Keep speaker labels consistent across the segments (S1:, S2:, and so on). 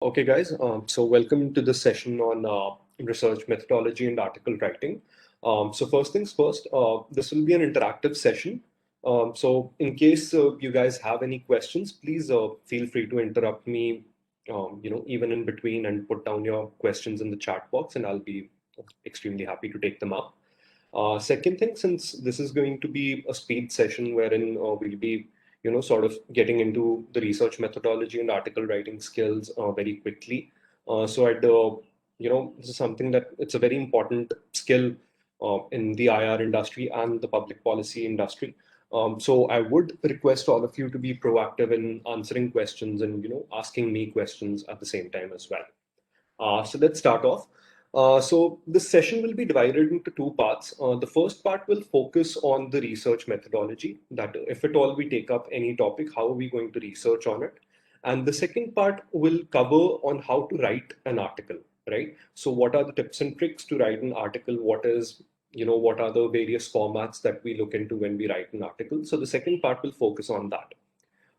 S1: Okay, guys. So welcome to this session on research methodology and article writing. So first things first, this will be an interactive session. So in case you guys have any questions, please feel free to interrupt me, even in between and put down your questions in the chat box, and I'll be extremely happy to take them up. Second thing, since this is going to be a speed session wherein we'll be, sort of getting into the research methodology and article writing skills very quickly. So this is something that it's a very important skill in the IR industry and the public policy industry. So I would request all of you to be proactive in answering questions and, asking me questions at the same time as well. So let's start off. So this session will be divided into two parts. The first part will focus on the research methodology, that if at all we take up any topic, how are we going to research on it? And the second part will cover on how to write an article, right? So what are the tips and tricks to write an article? What are the various formats that we look into when we write an article? So the second part will focus on that,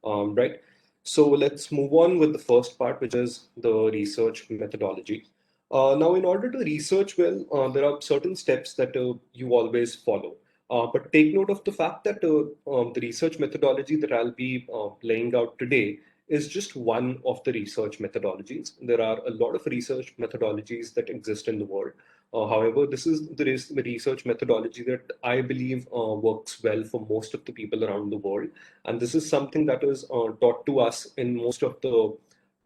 S1: right? So let's move on with the first part, which is the research methodology. Now, in order to research well, there are certain steps that you always follow. But take note of the fact that the research methodology that I'll be laying out today is just one of the research methodologies. There are a lot of research methodologies that exist in the world. However, this is the research methodology that I believe works well for most of the people around the world. And this is something that is taught to us in most of the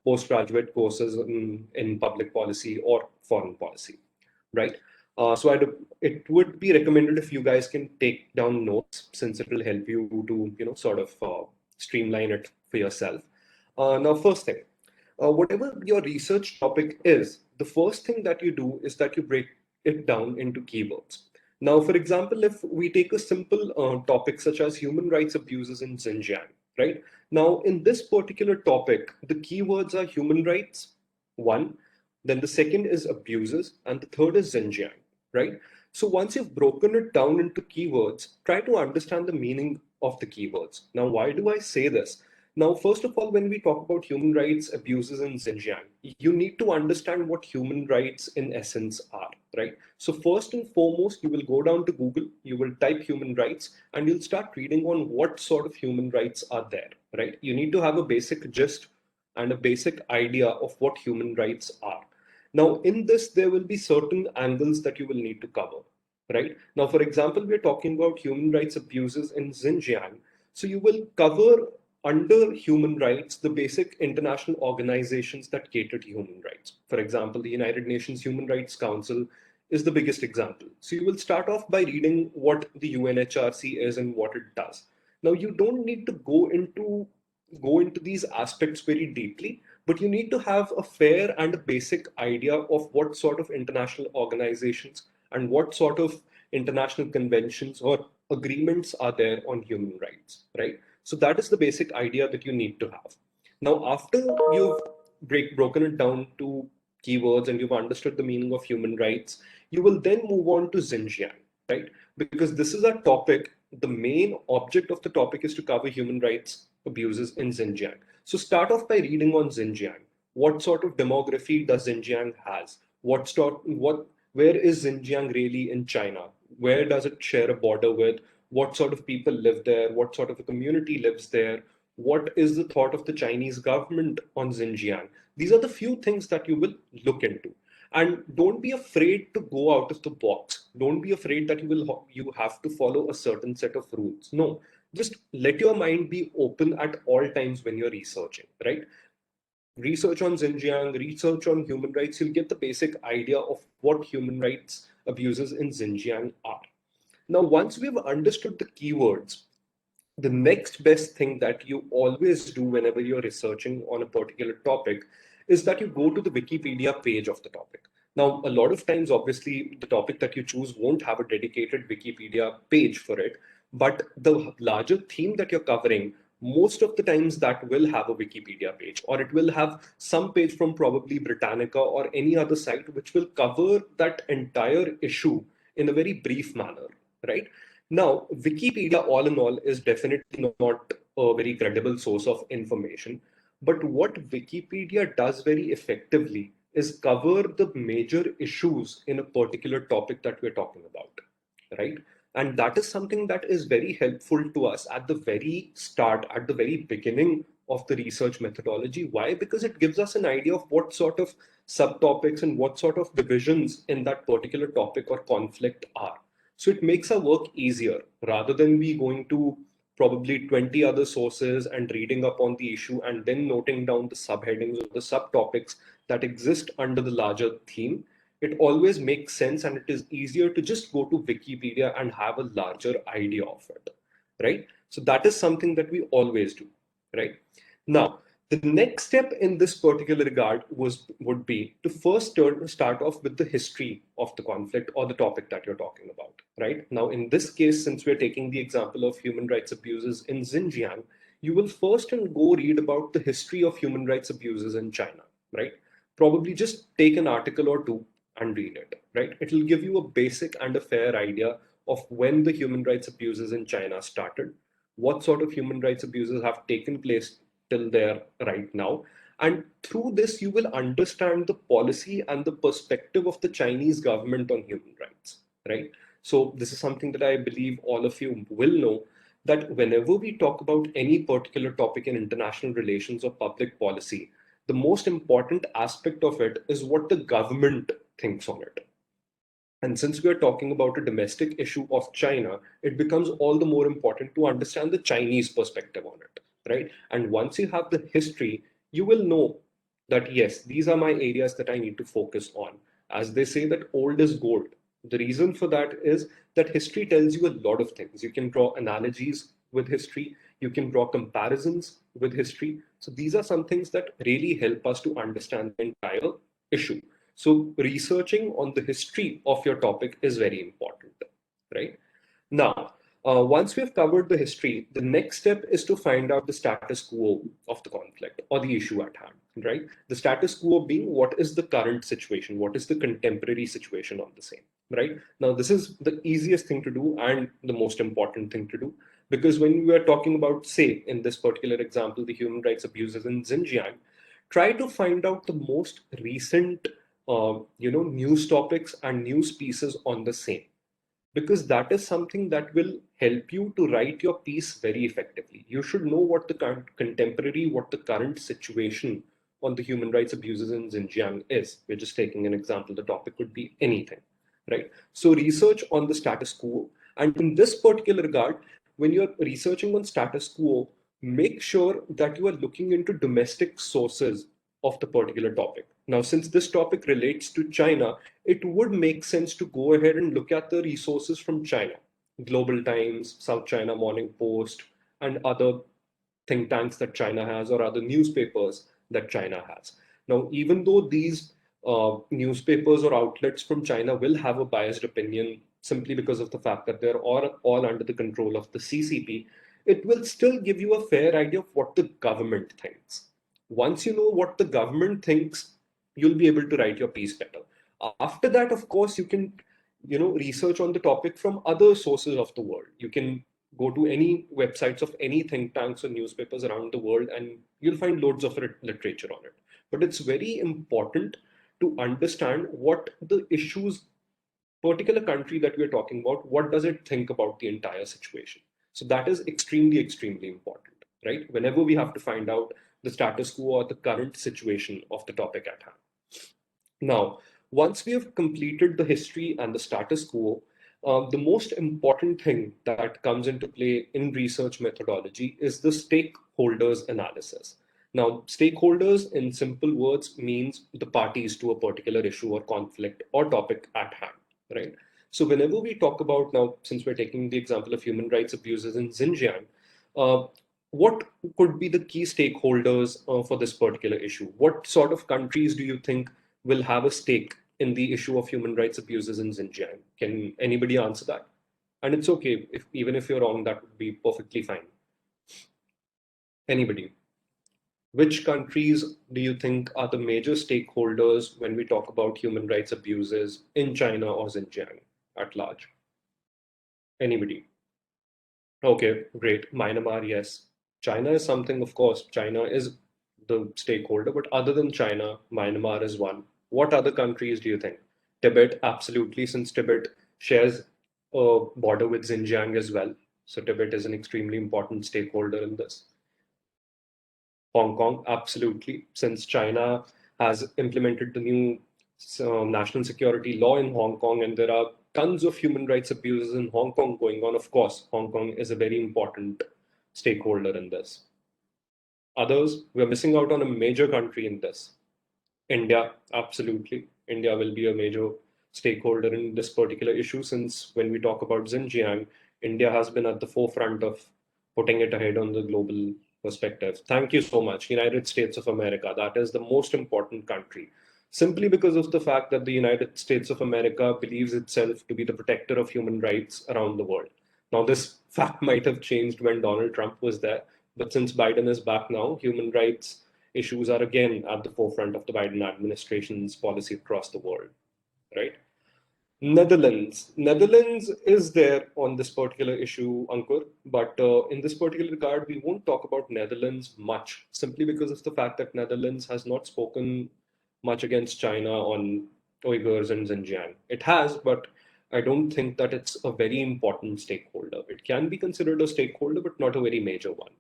S1: postgraduate courses in public policy or foreign policy, right? It would be recommended if you guys can take down notes, since it will help you to, sort of streamline it for yourself. Now, first thing, whatever your research topic is, the first thing that you do is that you break it down into keywords. Now, for example, if we take a simple topic such as human rights abuses in Xinjiang, right? Now, in this particular topic, the keywords are human rights, one, then the second is abuses, and the third is Xinjiang, right? So once you've broken it down into keywords, try to understand the meaning of the keywords. Now, why do I say this? Now, first of all, when we talk about human rights abuses in Xinjiang, you need to understand what human rights in essence are, right? So first and foremost, you will go down to Google, you will type human rights, and you'll start reading on what sort of human rights are there, right? You need to have a basic gist and a basic idea of what human rights are. Now, in this, there will be certain angles that you will need to cover, right? Now, for example, we're talking about human rights abuses in Xinjiang. So you will cover under human rights the basic international organizations that cater to human rights. For example, the United Nations Human Rights Council is the biggest example. So you will start off by reading what the UNHRC is and what it does. Now, you don't need to go into these aspects very deeply, but you need to have a fair and a basic idea of what sort of international organizations and what sort of international conventions or agreements are there on human rights, right? So that is the basic idea that you need to have. Now, after you've broken it down to keywords and you've understood the meaning of human rights, you will then move on to Xinjiang, right? Because this is a topic, the main object of the topic is to cover human rights abuses in Xinjiang. So start off by reading on Xinjiang. What sort of demography does Xinjiang has? Where is Xinjiang really in China? Where does it share a border with? What sort of people live there? What sort of a community lives there? What is the thought of the Chinese government on Xinjiang? These are the few things that you will look into. And don't be afraid to go out of the box. Don't be afraid that you have to follow a certain set of rules. No, just let your mind be open at all times when you're researching, right? Research on Xinjiang, research on human rights, you'll get the basic idea of what human rights abuses in Xinjiang are. Now, once we've understood the keywords, the next best thing that you always do whenever you're researching on a particular topic is that you go to the Wikipedia page of the topic. Now, a lot of times, obviously, the topic that you choose won't have a dedicated Wikipedia page for it, but the larger theme that you're covering, most of the times that will have a Wikipedia page, or it will have some page from probably Britannica or any other site which will cover that entire issue in a very brief manner, right? Now, Wikipedia, all in all, is definitely not a very credible source of information. But what Wikipedia does very effectively is cover the major issues in a particular topic that we're talking about, right? And that is something that is very helpful to us at the very start, at the very beginning of the research methodology. Why? Because it gives us an idea of what sort of subtopics and what sort of divisions in that particular topic or conflict are. So it makes our work easier rather than we going to probably 20 other sources and reading up on the issue and then noting down the subheadings or the subtopics that exist under the larger theme. It always makes sense and it is easier to just go to Wikipedia and have a larger idea of it, right? So that is something that we always do, right? Now, the next step in this particular regard would be to first start off with the history of the conflict or the topic that you're talking about, right? Now, in this case, since we're taking the example of human rights abuses in Xinjiang, you will first and go read about the history of human rights abuses in China, right? Probably just take an article or two and read it, right? It will give you a basic and a fair idea of when the human rights abuses in China started, what sort of human rights abuses have taken place till there right now. And through this, you will understand the policy and the perspective of the Chinese government on human rights, right? So, this is something that I believe all of you will know, that whenever we talk about any particular topic in international relations or public policy, the most important aspect of it is what the government thinks on it. And since we are talking about a domestic issue of China, it becomes all the more important to understand the Chinese perspective on it, right? And once you have the history, you will know that yes, these are my areas that I need to focus on. As they say that old is gold. The reason for that is that history tells you a lot of things. You can draw analogies with history, you can draw comparisons with history. So these are some things that really help us to understand the entire issue. So researching on the history of your topic is very important, right? Now, once we have covered the history, the next step is to find out the status quo of the conflict or the issue at hand, right? The status quo being what is the current situation, what is the contemporary situation on the same, right? Now, this is the easiest thing to do and the most important thing to do, because when we are talking about, say, in this particular example, the human rights abuses in Xinjiang, try to find out the most recent, news topics and news pieces on the same, because that is something that will help you to write your piece very effectively. You should know what the current contemporary, what the current situation on the human rights abuses in Xinjiang is. We're just taking an example. The topic could be anything, right? So research on the status quo. And in this particular regard, when you're researching on status quo, make sure that you are looking into domestic sources of the particular topic. Now, since this topic relates to China, it would make sense to go ahead and look at the resources from China, Global Times, South China Morning Post, and other think tanks that China has or other newspapers that China has. Now, even though these newspapers or outlets from China will have a biased opinion simply because of the fact that they're all under the control of the CCP, it will still give you a fair idea of what the government thinks. Once you know what the government thinks, you'll be able to write your piece better. After that, of course, you can research on the topic from other sources of the world. You can go to any websites of any think tanks or newspapers around the world and you'll find loads of literature on it. But it's very important to understand what the issues, particular country that we're talking about, what does it think about the entire situation. So that is extremely, extremely important, right? Whenever we have to find out the status quo or the current situation of the topic at hand. Now, once we have completed the history and the status quo, the most important thing that comes into play in research methodology is the stakeholders analysis. Now, stakeholders in simple words means the parties to a particular issue or conflict or topic at hand, right? So whenever we talk about, now, since we're taking the example of human rights abuses in Xinjiang, uh, what could be the key stakeholders for this particular issue? What sort of countries do you think will have a stake in the issue of human rights abuses in Xinjiang? Can anybody answer that? And it's okay if even if you're wrong, that would be perfectly fine. Anybody? Which countries do you think are the major stakeholders when we talk about human rights abuses in China or Xinjiang at large? Anybody? Okay, great. Myanmar, yes. China is something, of course. China is the stakeholder, but other than China, Myanmar is one. What other countries do you think? Tibet, absolutely, since Tibet shares a border with Xinjiang as well. So Tibet is an extremely important stakeholder in this. Hong Kong, absolutely, since China has implemented the new national security law in Hong Kong, and there are tons of human rights abuses in Hong Kong going on. Of course, Hong Kong is a very important stakeholder in this. Others, we're missing out on a major country in this. India, absolutely. India will be a major stakeholder in this particular issue since when we talk about Xinjiang, India has been at the forefront of putting it ahead on the global perspective. Thank you so much, United States of America. That is the most important country. Simply because of the fact that the United States of America believes itself to be the protector of human rights around the world. Now, this fact might have changed when Donald Trump was there, but since Biden is back now, human rights issues are again at the forefront of the Biden administration's policy across the world, right? Netherlands is there on this particular issue, Ankur, but in this particular regard, we won't talk about Netherlands much, simply because of the fact that Netherlands has not spoken much against China on Uyghurs and Xinjiang. It has, but I don't think that it's a very important stakeholder. It can be considered a stakeholder, but not a very major one.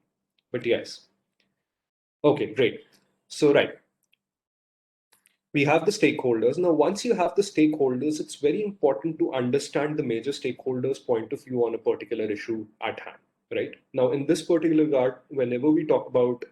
S1: But yes. Okay, great. So, right. We have the stakeholders. Now, once you have the stakeholders, it's very important to understand the major stakeholders' point of view on a particular issue at hand, right? Now, in this particular regard, whenever we talk about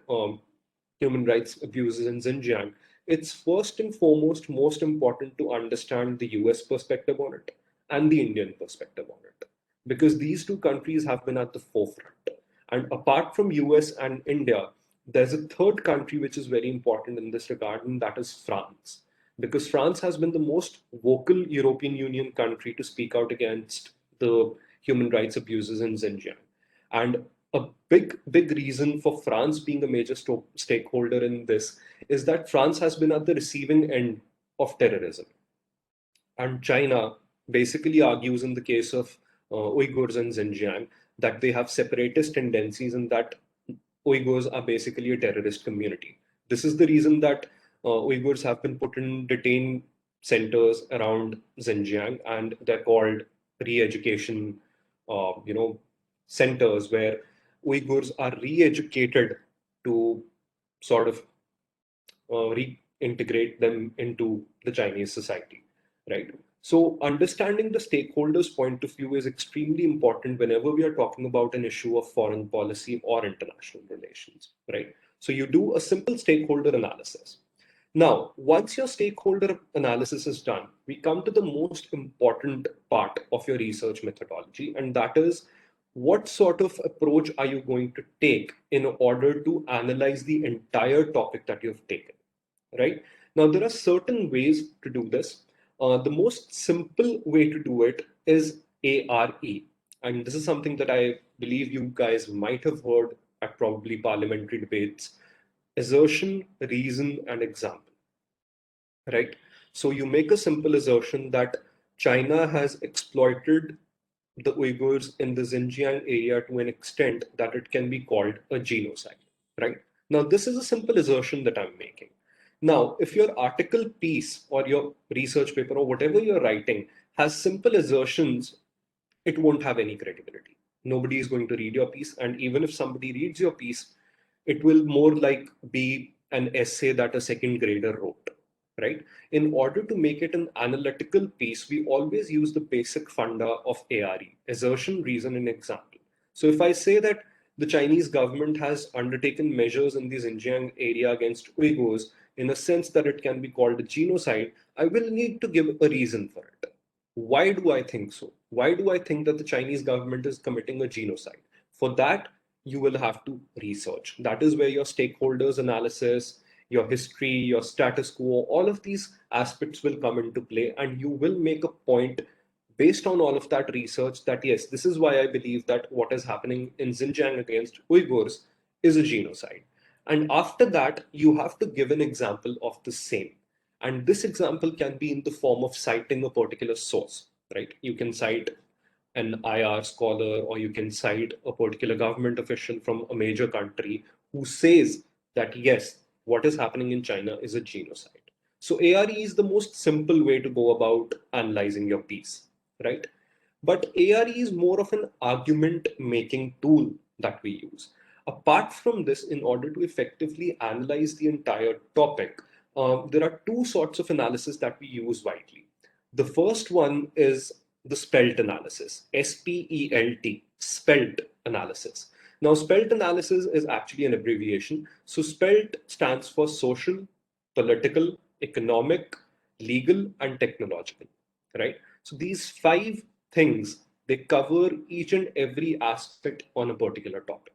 S1: human rights abuses in Xinjiang, it's first and foremost most important to understand the US perspective on it and the Indian perspective on it, because these two countries have been at the forefront. And apart from US and India, there's a third country which is very important in this regard, and that is France. Because France has been the most vocal European Union country to speak out against the human rights abuses in Xinjiang. And a big reason for France being a major stakeholder in this is that France has been at the receiving end of terrorism. And China basically argues in the case of Uyghurs and Xinjiang that they have separatist tendencies and that Uyghurs are basically a terrorist community. This is the reason that Uyghurs have been put in detained centers around Xinjiang, and they're called re-education, you know, centers where Uyghurs are re-educated to sort of reintegrate them into the Chinese society, right? So understanding the stakeholders' point of view is extremely important whenever we are talking about an issue of foreign policy or international relations, right? So you do a simple stakeholder analysis. Now, once your stakeholder analysis is done, we come to the most important part of your research methodology, and that is what sort of approach are you going to take in order to analyze the entire topic that you've taken, right? Now, there are certain ways to do this. The most simple way to do it is ARE. And this is something that I believe you guys might have heard at probably parliamentary debates: assertion, reason, and example, right? So you make a simple assertion that China has exploited the Uyghurs in the Xinjiang area to an extent that it can be called a genocide, right? Now, this is a simple assertion that I'm making. Now, if your article piece or your research paper or whatever you're writing has simple assertions, it won't have any credibility. Nobody is going to read your piece. And even if somebody reads your piece, it will more like be an essay that a second grader wrote, right? In order to make it an analytical piece, we always use the basic funda of ARE: assertion, reason, and example. So if I say that the Chinese government has undertaken measures in the Xinjiang area against Uyghurs in a sense that it can be called a genocide, I will need to give a reason for it. Why do I think so? Why do I think that the Chinese government is committing a genocide? For that, you will have to research. That is where your stakeholders analysis, your history, your status quo, all of these aspects will come into play, and you will make a point based on all of that research that yes, this is why I believe that what is happening in Xinjiang against Uyghurs is a genocide. And after that, you have to give an example of the same. And this example can be in the form of citing a particular source, right? You can cite an IR scholar, or you can cite a particular government official from a major country who says that yes, what is happening in China is a genocide. So ARE is the most simple way to go about analyzing your piece, right? But ARE is more of an argument making tool that we use. Apart from this, in order to effectively analyze the entire topic, there are two sorts of analysis that we use widely. The first one is the spelt analysis, SPELT, spelt analysis. Now, spelt analysis is actually an abbreviation. So, spelt stands for social, political, economic, legal, and technological, right? So, these five things, they cover each and every aspect on a particular topic,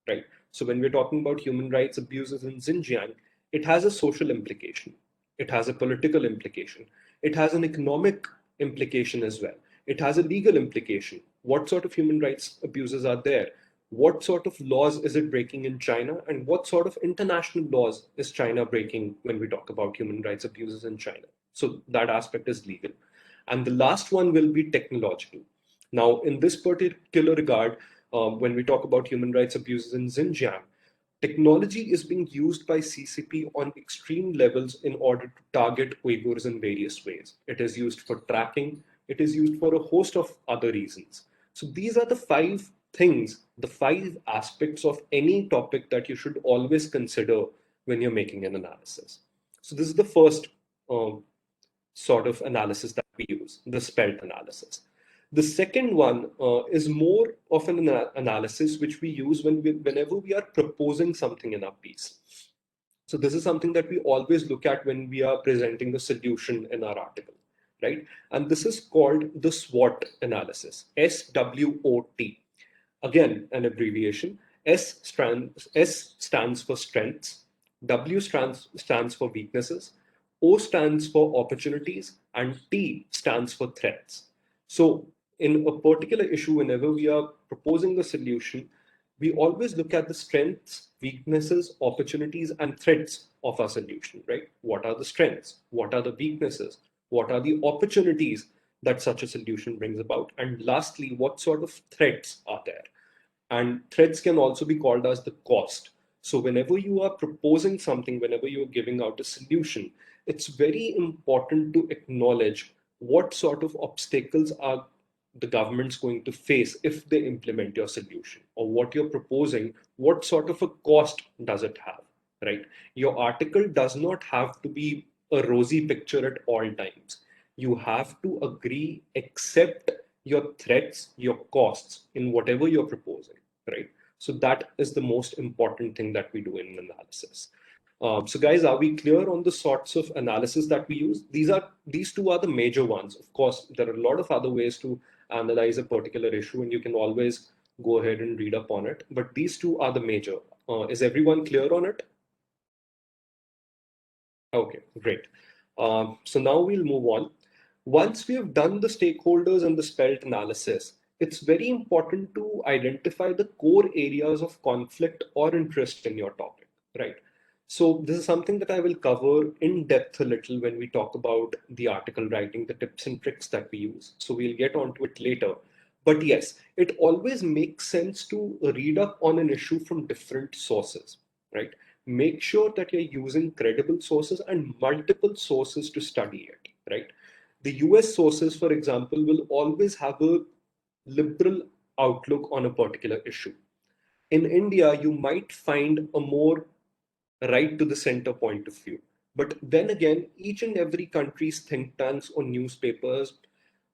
S1: right? So when we're talking about human rights abuses in Xinjiang, it has a social implication, it has a political implication, it has an economic implication as well, it has a legal implication. What sort of human rights abuses are there? What sort of laws is it breaking in China, and what sort of international laws is China breaking when we talk about human rights abuses in China? So that aspect is legal. And the last one will be technological. Now, in this particular regard, when we talk about human rights abuses in Xinjiang, technology is being used by CCP on extreme levels in order to target Uyghurs in various ways. It is used for tracking, it is used for a host of other reasons. So, these are the five things, the five aspects of any topic that you should always consider when you're making an analysis. So, this is the first sort of analysis that we use, the spelt analysis. The second one is more of an analysis which we use whenever we are proposing something in our piece. So this is something that we always look at when we are presenting the solution in our article, right? And this is called the SWOT analysis, SWOT. Again, an abbreviation. S stands for strengths, W stands for weaknesses, O stands for opportunities, and T stands for threats. So, in a particular issue, whenever we are proposing a solution, we always look at the strengths, weaknesses, opportunities, and threats of our solution, right? What are the strengths? What are the weaknesses? What are the opportunities that such a solution brings about? And lastly, what sort of threats are there? And threats can also be called as the cost. So whenever you are proposing something, whenever you're giving out a solution, it's very important to acknowledge what sort of obstacles are the government's going to face if they implement your solution, or what you're proposing, what sort of a cost does it have, right? Your article does not have to be a rosy picture at all times. You have to agree, accept your threats, your costs in whatever you're proposing, right? So that is the most important thing that we do in analysis. So guys, are we clear on the sorts of analysis that we use? These two are the major ones. Of course, there are a lot of other ways to analyze a particular issue, and you can always go ahead and read up on it. But these two are the major. Is everyone clear on it? Okay, great. So now we'll move on. Once we have done the stakeholders and the spelt analysis, it's very important to identify the core areas of conflict or interest in your topic, right? So this is something that I will cover in depth a little when we talk about the article writing, the tips and tricks that we use. So we'll get onto it later. But yes, it always makes sense to read up on an issue from different sources, right? Make sure that you're using credible sources and multiple sources to study it, right? The US sources, for example, will always have a liberal outlook on a particular issue. In India, you might find a more right to the center point of view. But then again, each and every country's think tanks or newspapers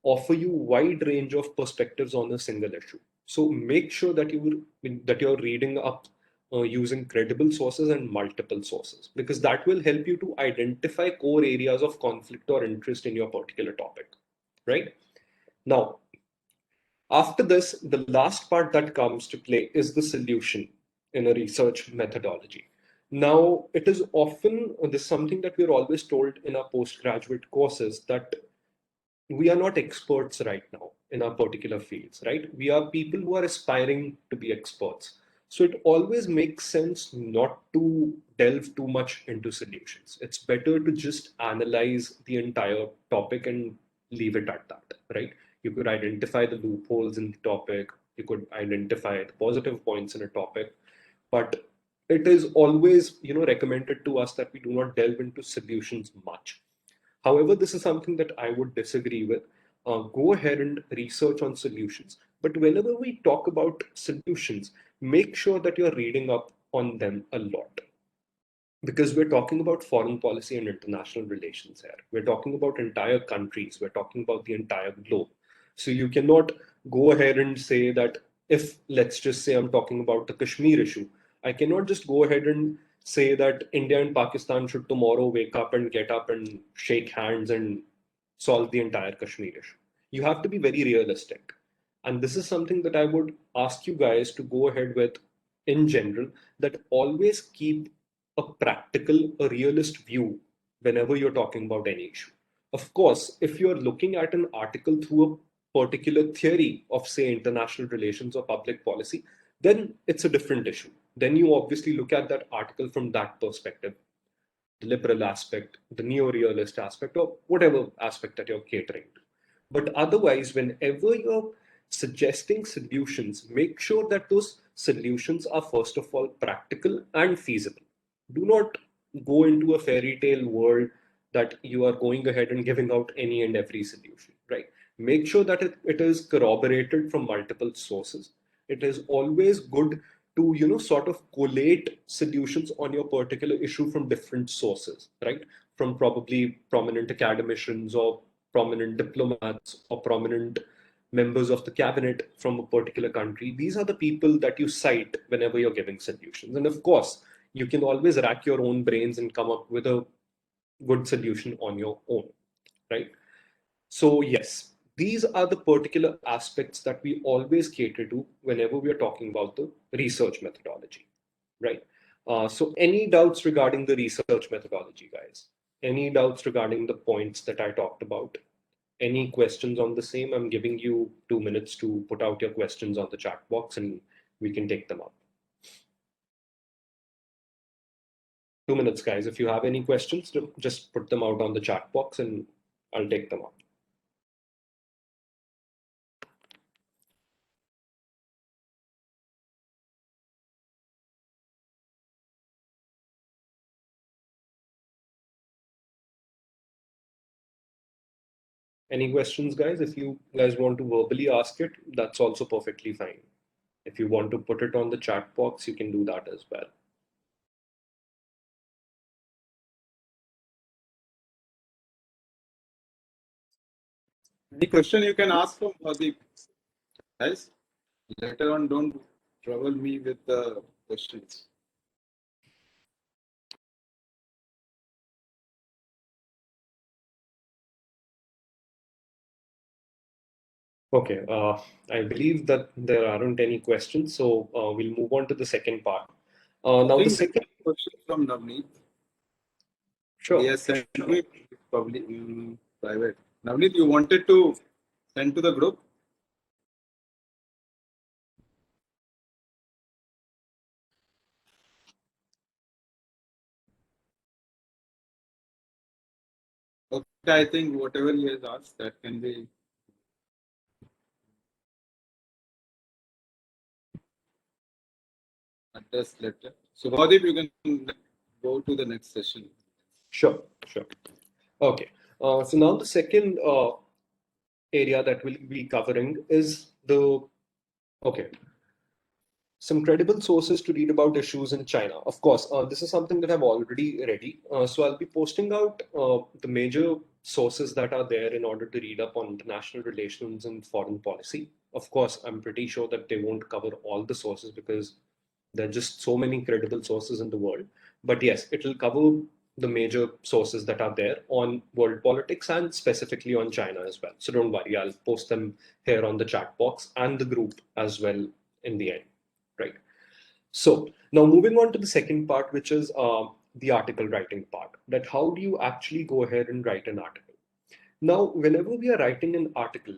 S1: offer you wide range of perspectives on a single issue. So make sure that you're reading up using credible sources and multiple sources, because that will help you to identify core areas of conflict or interest in your particular topic, right? Now, after this, the last part that comes to play is the solution in a research methodology. Now, it is often this is something that we're always told in our postgraduate courses, that we are not experts right now in our particular fields, right? We are people who are aspiring to be experts. So it always makes sense not to delve too much into solutions. It's better to just analyze the entire topic and leave it at that, right? You could identify the loopholes in the topic, you could identify the positive points in a topic, but it is always, recommended to us that we do not delve into solutions much. However, this is something that I would disagree with. Go ahead and research on solutions. But whenever we talk about solutions, make sure that you're reading up on them a lot, because we're talking about foreign policy and international relations here. We're talking about entire countries. We're talking about the entire globe. So you cannot go ahead and say that, if, let's just say, I'm talking about the Kashmir issue, I cannot just go ahead and say that India and Pakistan should tomorrow wake up and get up and shake hands and solve the entire Kashmir issue. You have to be very realistic. And this is something that I would ask you guys to go ahead with in general, that always keep a practical, a realist view whenever you're talking about any issue. Of course, if you're looking at an article through a particular theory of, say, international relations or public policy, then it's a different issue. Then you obviously look at that article from that perspective, the liberal aspect, the neo-realist aspect, or whatever aspect that you're catering to. But otherwise, whenever you're suggesting solutions, make sure that those solutions are first of all practical and feasible. Do not go into a fairy tale world that you are going ahead and giving out any and every solution, right? Make sure that it is corroborated from multiple sources. It is always good to, sort of collate solutions on your particular issue from different sources, right? From probably prominent academicians or prominent diplomats or prominent members of the cabinet from a particular country. These are the people that you cite whenever you're giving solutions. And of course, you can always rack your own brains and come up with a good solution on your own, right? So, yes, these are the particular aspects that we always cater to whenever we are talking about the research methodology, right? So, any doubts regarding the research methodology, guys? Any doubts regarding the points that I talked about? Any questions on the same? I'm giving you 2 minutes to put out your questions on the chat box and we can take them up. 2 minutes, guys. If you have any questions, just put them out on the chat box and I'll take them up. Any questions, guys? If you guys want to verbally ask it, that's also perfectly fine. If you want to put it on the chat box, you can do that as well.
S2: Any question you can ask from Bhavdeep, guys? Later on, don't trouble me with the questions.
S1: Okay, I believe that there aren't any questions, so we'll move on to the second part. Now,
S2: I
S1: the
S2: think
S1: second
S2: question from Navneet.
S1: Sure.
S2: He has sent me probably private. Navneet, you wanted to send to the group? Okay, I think whatever he has asked, that can be addressed later. So, Bhavdeep, you can go to the next session.
S1: Sure, sure. Okay. So now the second area that we'll be covering is okay, some credible sources to read about issues in China. Of course, this is something that I've already ready. So I'll be posting out the major sources that are there in order to read up on international relations and foreign policy. Of course, I'm pretty sure that they won't cover all the sources because there are just so many credible sources in the world. But yes, it will cover the major sources that are there on world politics and specifically on China as well. So don't worry, I'll post them here on the chat box and the group as well in the end, right? So now moving on to the second part, which is the article writing part, that how do you actually go ahead and write an article? Now, whenever we are writing an article,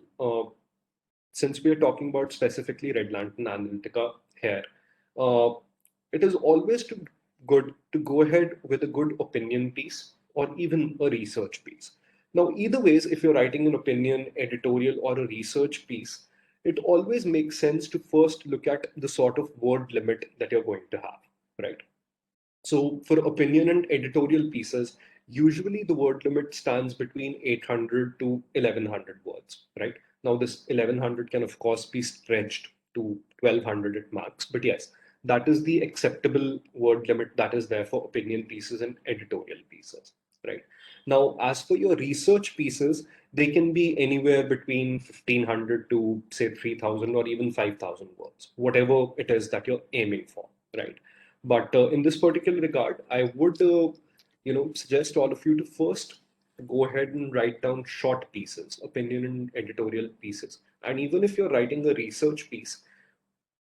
S1: since we are talking about specifically Red Lantern Analytica here, uh, it is always good to go ahead with a good opinion piece or even a research piece. Now, either ways, if you're writing an opinion, editorial, or a research piece, it always makes sense to first look at the sort of word limit that you're going to have, right? So for opinion and editorial pieces, usually the word limit stands between 800 to 1100 words, right? Now this 1100 can of course be stretched to 1200 at max, but yes, that is the acceptable word limit that is there for opinion pieces and editorial pieces, right? Now, as for your research pieces, they can be anywhere between 1500 to say 3000 or even 5000 words, whatever it is that you're aiming for, right? But in this particular regard, I would, suggest all of you to first go ahead and write down short pieces, opinion and editorial pieces. And even if you're writing a research piece,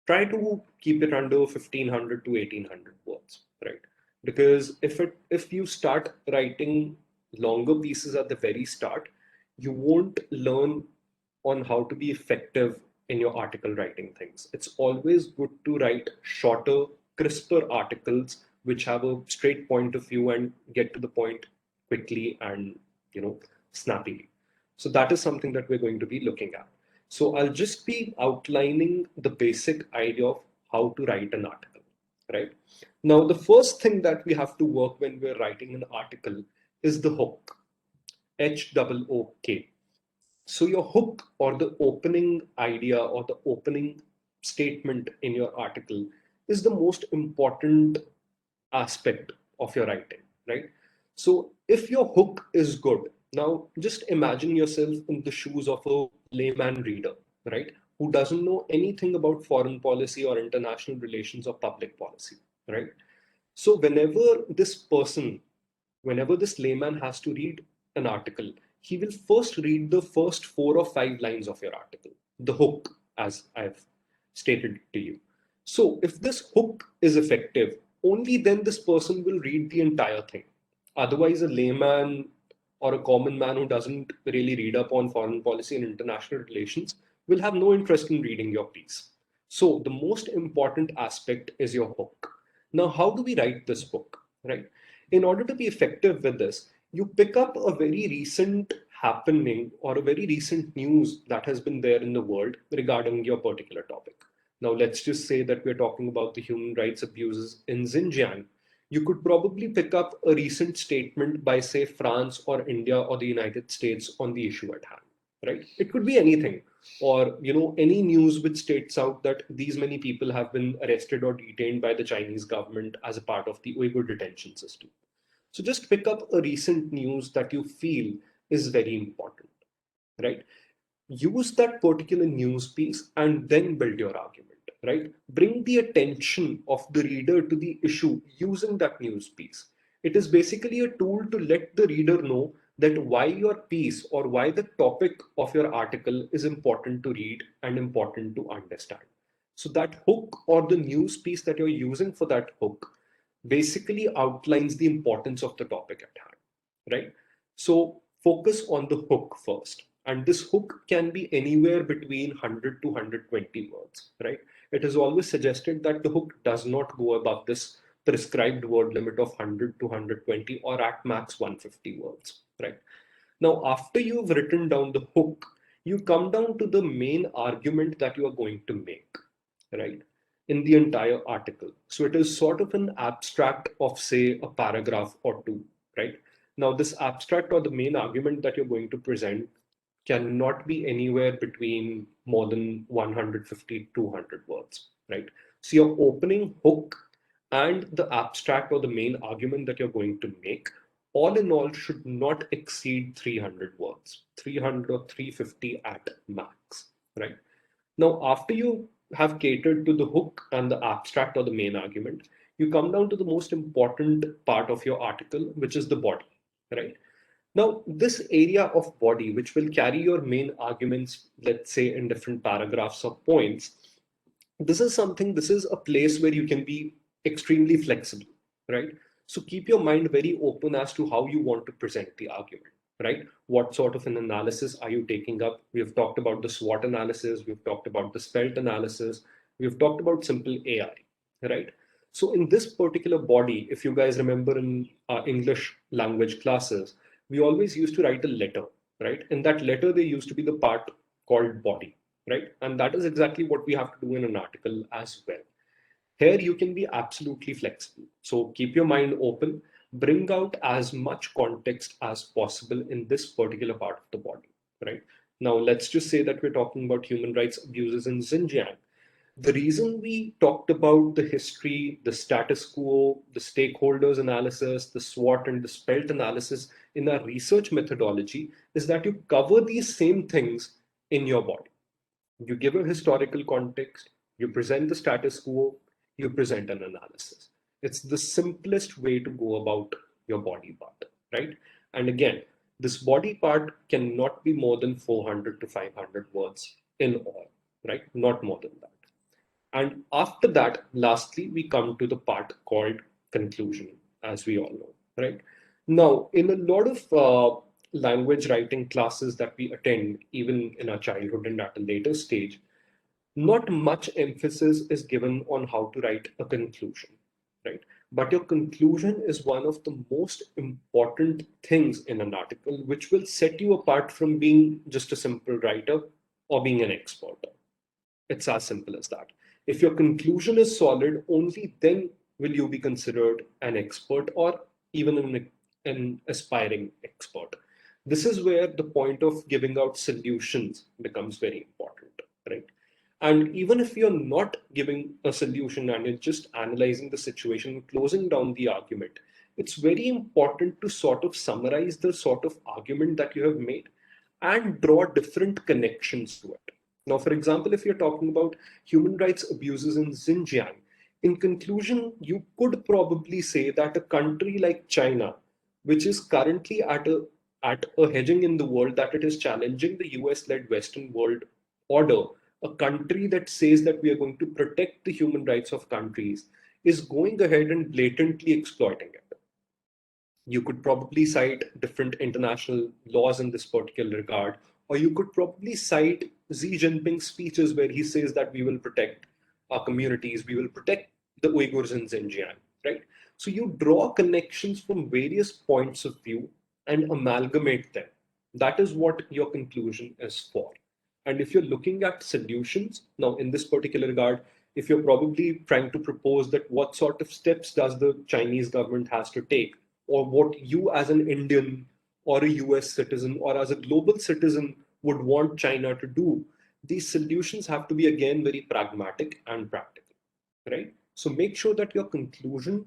S1: try to keep it under 1500 to 1800 words, right? Because if you start writing longer pieces at the very start, you won't learn on how to be effective in your article writing things. It's always good to write shorter, crisper articles which have a straight point of view and get to the point quickly and snappily. So that is something that we're going to be looking at. So I'll just be outlining the basic idea of how to write an article, right? Now, the first thing that we have to work when we're writing an article is the hook, HOOK. So your hook or the opening idea or the opening statement in your article is the most important aspect of your writing, right? So if your hook is good, now just imagine yourself in the shoes of a layman reader, right? Who doesn't know anything about foreign policy or international relations or public policy, right? So whenever this layman has to read an article, he will first read the first 4 or 5 lines of your article, the hook, as I've stated to you. So if this hook is effective, only then this person will read the entire thing. Otherwise, a layman or a common man who doesn't really read up on foreign policy and international relations will have no interest in reading your piece. So the most important aspect is your hook. Now, how do we write this book, right? In order to be effective with this, you pick up a very recent happening or a very recent news that has been there in the world regarding your particular topic. Now, let's just say that we're talking about the human rights abuses in Xinjiang. You could probably pick up a recent statement by, say, France or India or the United States on the issue at hand, right? It could be anything, or any news which states out that these many people have been arrested or detained by the Chinese government as a part of the Uyghur detention system. So just pick up a recent news that you feel is very important, right? Use that particular news piece and then build your argument, right? Bring the attention of the reader to the issue using that news piece. It is basically a tool to let the reader know that why your piece or why the topic of your article is important to read and important to understand. So that hook or the news piece that you're using for that hook basically outlines the importance of the topic at hand, right? So focus on the hook first. And this hook can be anywhere between 100 to 120 words, right? It is always suggested that the hook does not go above this prescribed word limit of 100 to 120 or at max 150 words, right? Now, after you've written down the hook, you come down to the main argument that you are going to make, right? In the entire article. So it is sort of an abstract of, say, a paragraph or two, right? Now, this abstract or the main argument that you're going to present cannot be anywhere between more than 150, 200 words, right? So your opening hook and the abstract or the main argument that you're going to make, all in all, should not exceed 300 words, 300 or 350 at max, right? Now, after you have catered to the hook and the abstract or the main argument, you come down to the most important part of your article, which is the body, right? Now, this area of body, which will carry your main arguments, let's say in different paragraphs or points, this is a place where you can be extremely flexible, right? So keep your mind very open as to how you want to present the argument, right? What sort of an analysis are you taking up? We have talked about the SWOT analysis, we've talked about the SPELT analysis, we've talked about simple AI, right? So in this particular body, if you guys remember in English language classes, we always used to write a letter, right? In that letter, there used to be the part called body, right? And that is exactly what we have to do in an article as well. Here you can be absolutely flexible. So keep your mind open, bring out as much context as possible in this particular part of the body, right? Now, let's just say that we're talking about human rights abuses in Xinjiang. The reason we talked about the history, the status quo, the stakeholders analysis, the SWOT and the SPELT analysis in our research methodology is that you cover these same things in your body. You give a historical context, you present the status quo, you present an analysis. It's the simplest way to go about your body part, right? And again, this body part cannot be more than 400 to 500 words in all, right? Not more than that. And after that, lastly, we come to the part called conclusion, as we all know, right? Now, in a lot of language writing classes that we attend, even in our childhood and at a later stage, not much emphasis is given on how to write a conclusion, right? But your conclusion is one of the most important things in an article, which will set you apart from being just a simple writer or being an expert. It's as simple as that. If your conclusion is solid, only then will you be considered an expert or even an aspiring expert. This is where the point of giving out solutions becomes very important, right? And even if you're not giving a solution and you're just analyzing the situation, closing down the argument, it's very important to sort of summarize the sort of argument that you have made and draw different connections to it. Now, for example, if you're talking about human rights abuses in Xinjiang, in conclusion, you could probably say that a country like China, which is currently at a hedging in the world, that it is challenging the US-led Western world order, a country that says that we are going to protect the human rights of countries, is going ahead and blatantly exploiting it. You could probably cite different international laws in this particular regard, or you could probably cite Xi Jinping's speeches where he says that we will protect our communities, we will protect the Uyghurs in Xinjiang, right? So you draw connections from various points of view and amalgamate them. That is what your conclusion is for. And if you're looking at solutions, now in this particular regard, if you're probably trying to propose that what sort of steps does the Chinese government has to take, or what you as an Indian or a US citizen or as a global citizen would want China to do, these solutions have to be again very pragmatic and practical, right? So make sure that your conclusion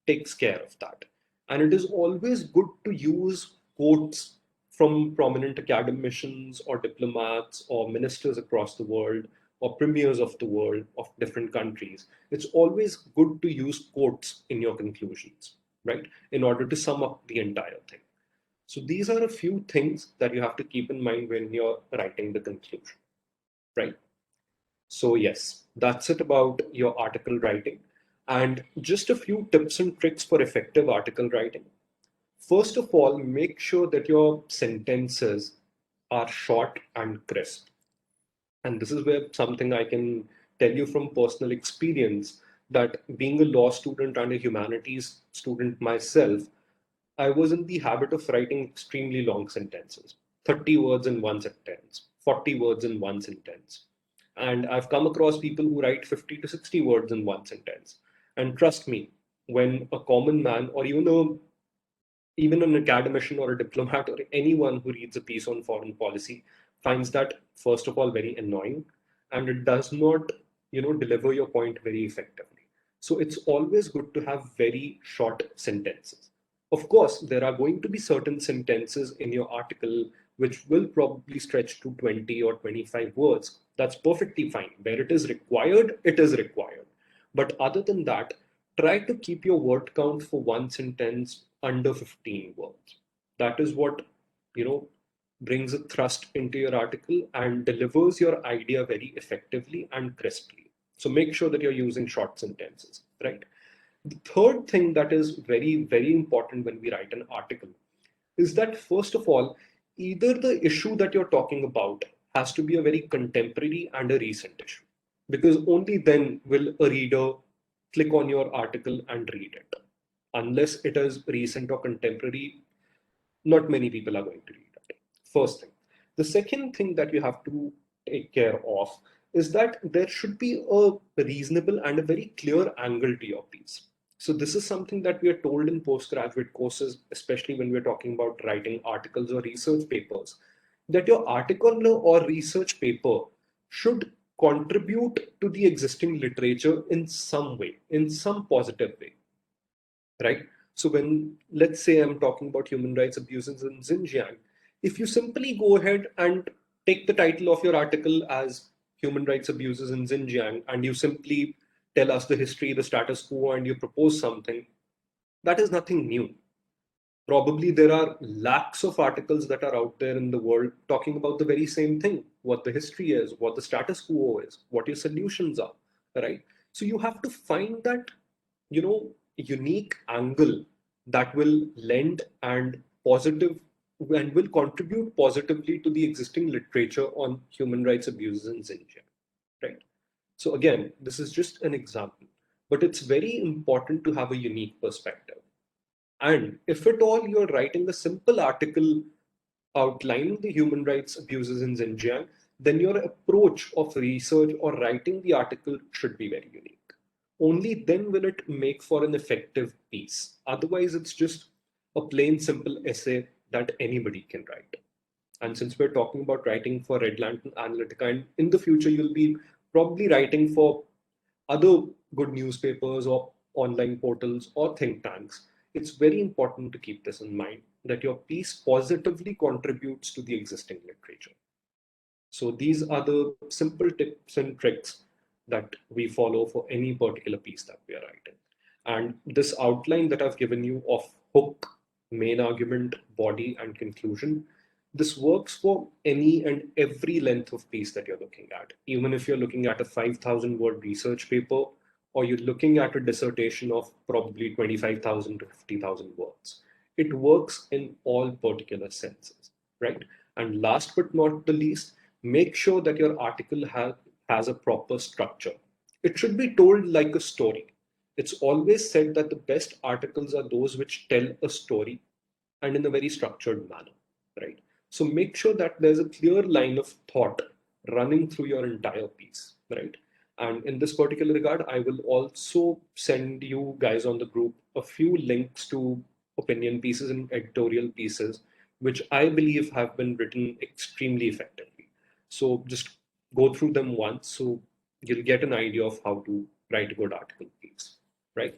S1: takes care of that. And it is always good to use quotes from prominent academicians or diplomats or ministers across the world or premiers of the world of different countries. It's always good to use quotes in your conclusions, right? In order to sum up the entire thing. So these are a few things that you have to keep in mind when you're writing the conclusion, right? So yes, that's it about your article writing. And just a few tips and tricks for effective article writing. First of all, make sure that your sentences are short and crisp. And this is where something I can tell you from personal experience, that being a law student and a humanities student myself, I was in the habit of writing extremely long sentences, 30 words in one sentence, 40 words in one sentence. And I've come across people who write 50 to 60 words in one sentence. And trust me, when a common man or even an academician or a diplomat or anyone who reads a piece on foreign policy finds that, first of all, very annoying, and it does not deliver your point very effectively. So it's always good to have very short sentences. Of course, there are going to be certain sentences in your article which will probably stretch to 20 or 25 words. That's perfectly fine. Where it is required. But other than that, try to keep your word count for one sentence under 15 words. That is what, you know, brings a thrust into your article and delivers your idea very effectively and crisply. So make sure that you're using short sentences, right? The third thing that is very, very important when we write an article is that, first of all, either the issue that you're talking about has to be a very contemporary and a recent issue, because only then will a reader click on your article and read it. Unless it is recent or contemporary, not many people are going to read it. First thing. The second thing that you have to take care of is that there should be a reasonable and a very clear angle to your piece. So this is something that we are told in postgraduate courses, especially when we're talking about writing articles or research papers, that your article or research paper should contribute to the existing literature in some way, in some positive way, right? So when, let's say I'm talking about human rights abuses in Xinjiang, if you simply go ahead and take the title of your article as human rights abuses in Xinjiang and you simply tell us the history, the status quo, and you propose something, that is nothing new. Probably there are lakhs of articles that are out there in the world talking about the very same thing, what the history is, what the status quo is, what your solutions are, right? So you have to find that, unique angle that will lend and positive and will contribute positively to the existing literature on human rights abuses in Xinjiang, right? So again, this is just an example, but it's very important to have a unique perspective. And if at all you're writing a simple article outlining the human rights abuses in Xinjiang, then your approach of research or writing the article should be very unique. Only then will it make for an effective piece. Otherwise, it's just a plain simple essay that anybody can write. And since we're talking about writing for Red Lantern Analytica, and in the future, you'll be probably writing for other good newspapers or online portals or think tanks, it's very important to keep this in mind that your piece positively contributes to the existing literature. So these are the simple tips and tricks that we follow for any particular piece that we are writing. And this outline that I've given you of hook, main argument, body, and conclusion, this works for any and every length of piece that you're looking at. Even if you're looking at a 5,000 word research paper, or you're looking at a dissertation of probably 25,000 to 50,000 words. It works in all particular senses, right? And last but not the least, make sure that your article has a proper structure. It should be told like a story. It's always said that the best articles are those which tell a story and in a very structured manner, right? So make sure that there's a clear line of thought running through your entire piece, right? And in this particular regard, I will also send you guys on the group a few links to opinion pieces and editorial pieces, which I believe have been written extremely effectively. So just go through them once so you'll get an idea of how to write a good article piece, right?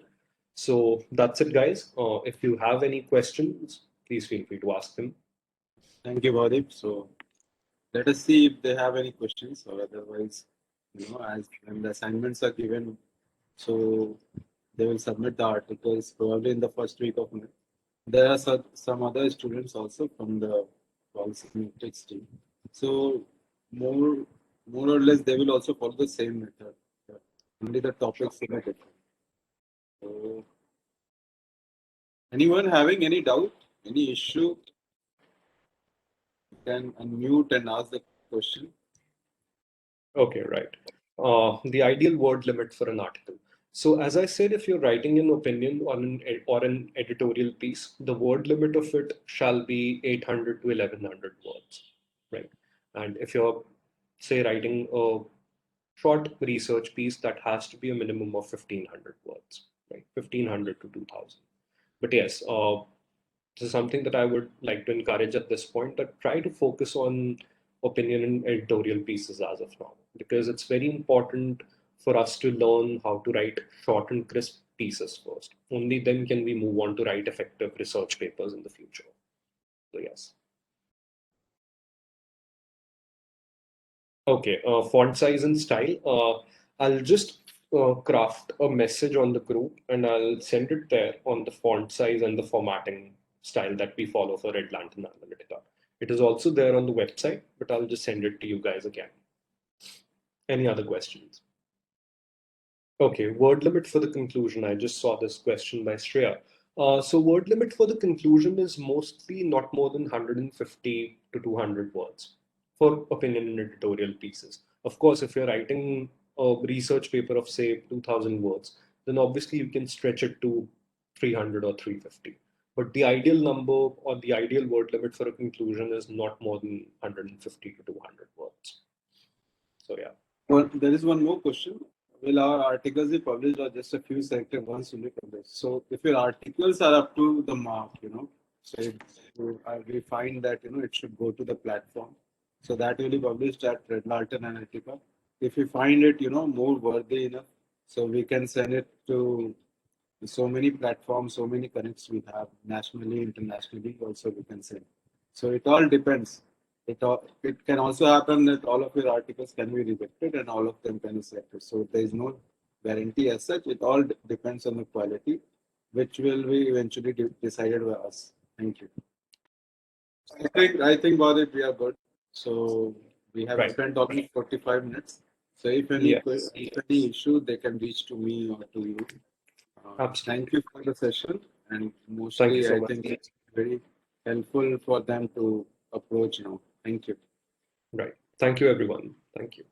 S1: So that's it, guys. If you have any questions, please feel free to ask them.
S2: Thank you, Bhavdeep. So let us see if they have any questions, or otherwise, as when the assignments are given, so they will submit the articles probably in the first week of May. There are some other students also from the policy metrics team. So more or less, they will also follow the same method. Only the topics will be different. So, anyone having any doubt, any issue, you can unmute and ask the question.
S1: Okay, right. The ideal word limit for an article. So as I said, if you're writing an opinion on an editorial piece, the word limit of it shall be 800 to 1100 words, right? And if you're, say, writing a short research piece, that has to be a minimum of 1500 words, right? 1500 to 2000. But yes, this is something that I would like to encourage at this point, that try to focus on opinion and editorial pieces as of now, because it's very important for us to learn how to write short and crisp pieces first. Only then can we move on to write effective research papers in the future. So yes. Okay, font size and style. I'll just craft a message on the group and I'll send it there on the font size and the formatting style that we follow for Red Lantern Analytica. It is also there on the website, but I'll just send it to you guys again. Any other questions? Okay, word limit for the conclusion. I just saw this question by Shreya. So word limit for the conclusion is mostly not more than 150 to 200 words for opinion and editorial pieces. Of course, if you're writing a research paper of say 2000 words, then obviously you can stretch it to 300 or 350. But the ideal number or the ideal word limit for a conclusion is not more than 150 to 200 words. So yeah.
S2: Well, there is one more question. Will our articles be published or just a few selected ones will be published? So if your articles are up to the mark, so if we find that, it should go to the platform. So that will be published at Red Lantern Analytica. If we find it, more worthy enough, so we can send it to so many platforms, so many connects we have nationally, internationally also we can send. So it all depends. It can also happen that all of your articles can be rejected and all of them can be selected. So there is no guarantee as such. It all depends on the quality, which will be eventually decided by us. Thank you. I think about it, we are good. So we have
S1: Right.
S2: spent almost 45 minutes. So if
S1: Yes.
S2: if any issue, they can reach to me or to you.
S1: Absolutely.
S2: Thank you for the session, and
S1: Thank you
S2: mostly
S1: so
S2: I
S1: much.
S2: think it's very helpful for them to approach now. Thank you.
S1: Right. Thank you, everyone. Thank you.